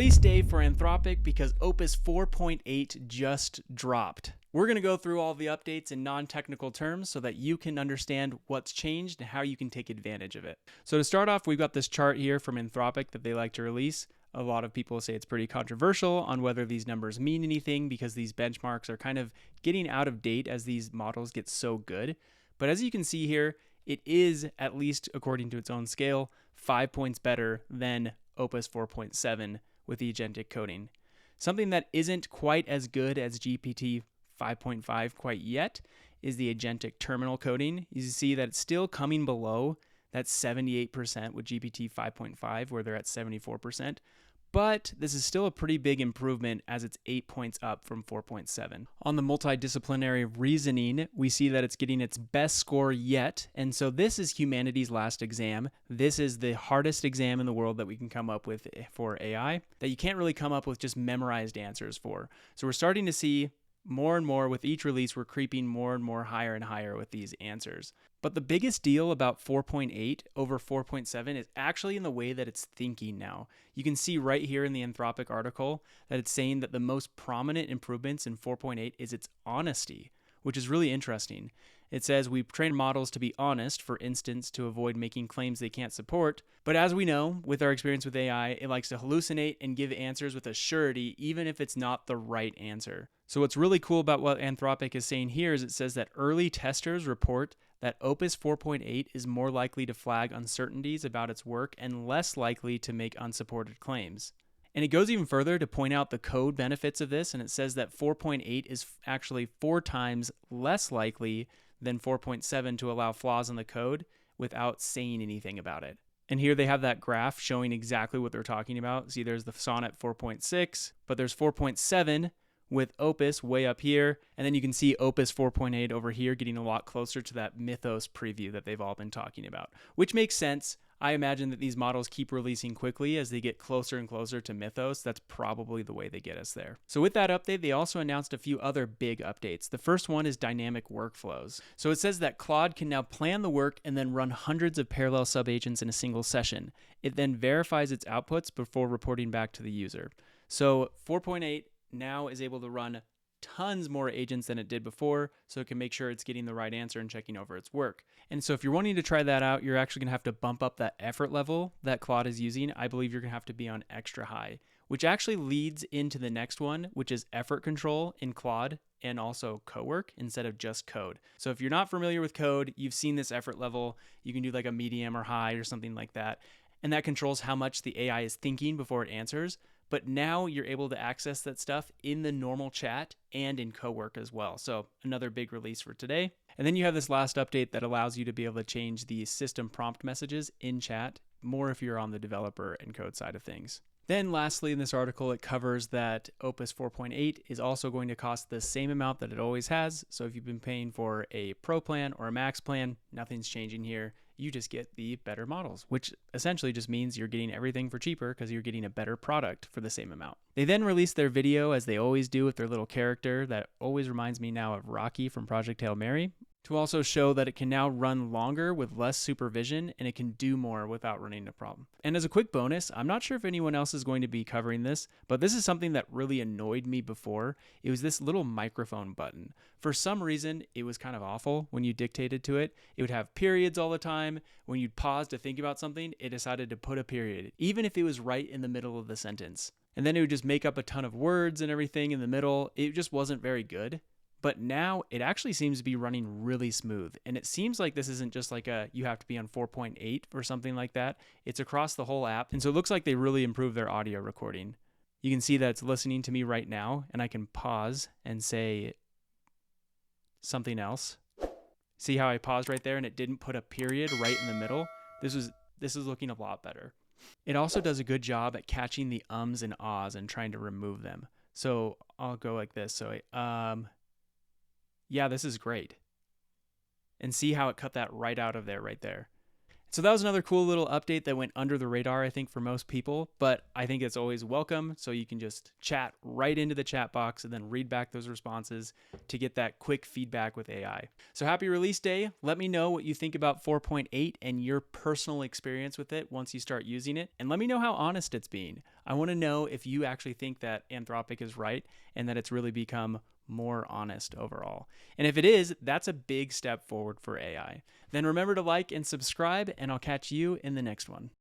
Release day for Anthropic because Opus 4.8 just dropped. We're going to go through all the updates in non-technical terms so that you can understand what's changed and how you can take advantage of it. So to start off, we've got this chart here from Anthropic that they like to release. A lot of people say it's pretty controversial on whether these numbers mean anything because these benchmarks are kind of getting out of date as these models get so good. But as you can see here, it is, at least according to its own scale, 5 points better than Opus 4.7 with the agentic coding. Something that isn't quite as good as GPT 5.5 quite yet is the agentic terminal coding. You see that it's still coming below that 78% with GPT 5.5, where they're at 74%. But this is still a pretty big improvement as it's 8 points up from 4.7. On the multidisciplinary reasoning, we see that it's getting its best score yet. And so this is humanity's last exam. This is the hardest exam in the world that we can come up with for AI that you can't really come up with just memorized answers for. So we're starting to see more and more with each release, we're creeping more and more higher and higher with these answers. But the biggest deal about 4.8 over 4.7 is actually in the way that it's thinking now. You can see right here in the Anthropic article that it's saying that the most prominent improvements in 4.8 is its honesty, which is really interesting. It says we've trained models to be honest, for instance, to avoid making claims they can't support. But as we know, with our experience with AI, it likes to hallucinate and give answers with a surety, even if it's not the right answer. So what's really cool about what Anthropic is saying here is it says that early testers report that Opus 4.8 is more likely to flag uncertainties about its work and less likely to make unsupported claims. And it goes even further to point out the code benefits of this, and it says that 4.8 is actually 4 times less likely than 4.7 to allow flaws in the code without saying anything about it. And here they have that graph showing exactly what they're talking about. See, there's the Sonnet 4.6, but there's 4.7 with Opus way up here. And then you can see Opus 4.8 over here getting a lot closer to that Mythos preview that they've all been talking about, which makes sense. I imagine that these models keep releasing quickly as they get closer and closer to Mythos. That's probably the way they get us there. So with that update, they also announced a few other big updates. The first one is dynamic workflows. So it says that Claude can now plan the work and then run hundreds of parallel subagents in a single session. It then verifies its outputs before reporting back to the user. So 4.8 now is able to run tons more agents than it did before, so it can make sure it's getting the right answer and checking over its work. And so if you're wanting to try that out, you're actually going to have to bump up that effort level that Claude is using. I believe you're going to have to be on extra high, which actually leads into the next one, which is effort control in Claude and also Cowork instead of just code. So if you're not familiar with code, you've seen this effort level, you can do like a medium or high or something like that. And that controls how much the AI is thinking before it answers. But now you're able to access that stuff in the normal chat and in Cowork as well. So another big release for today. And then you have this last update that allows you to be able to change the system prompt messages in chat, more if you're on the developer and code side of things. Then lastly, in this article, it covers that Opus 4.8 is also going to cost the same amount that it always has. So if you've been paying for a Pro plan or a Max plan, nothing's changing here. You just get the better models, which essentially just means you're getting everything for cheaper because you're getting a better product for the same amount. They then released their video, as they always do with their little character that always reminds me now of Rocky from Project Hail Mary, to also show that it can now run longer with less supervision and it can do more without running a problem. And as a quick bonus, I'm not sure if anyone else is going to be covering this, but this is something that really annoyed me before. It was this little microphone button. For some reason, it was kind of awful when you dictated to it. It would have periods all the time. When you'd pause to think about something, it decided to put a period, even if it was right in the middle of the sentence. And then it would just make up a ton of words and everything in the middle. It just wasn't very good. But now it actually seems to be running really smooth. And it seems like this isn't just like you have to be on 4.8 or something like that. It's across the whole app. And so it looks like they really improved their audio recording. You can see that it's listening to me right now, and I can pause and say something else. See how I paused right there and it didn't put a period right in the middle? This is looking a lot better. It also does a good job at catching the ums and ahs and trying to remove them. So I'll go like this. So yeah, this is great. And see how it cut that right out of there, right there. So that was another cool little update that went under the radar, I think, for most people, but I think it's always welcome. So you can just chat right into the chat box and then read back those responses to get that quick feedback with AI. So happy release day. Let me know what you think about 4.8 and your personal experience with it once you start using it. And let me know how honest it's being. I want to know if you actually think that Anthropic is right and that it's really become more honest overall. And if it is, that's a big step forward for AI. Then remember to like and subscribe, and I'll catch you in the next one.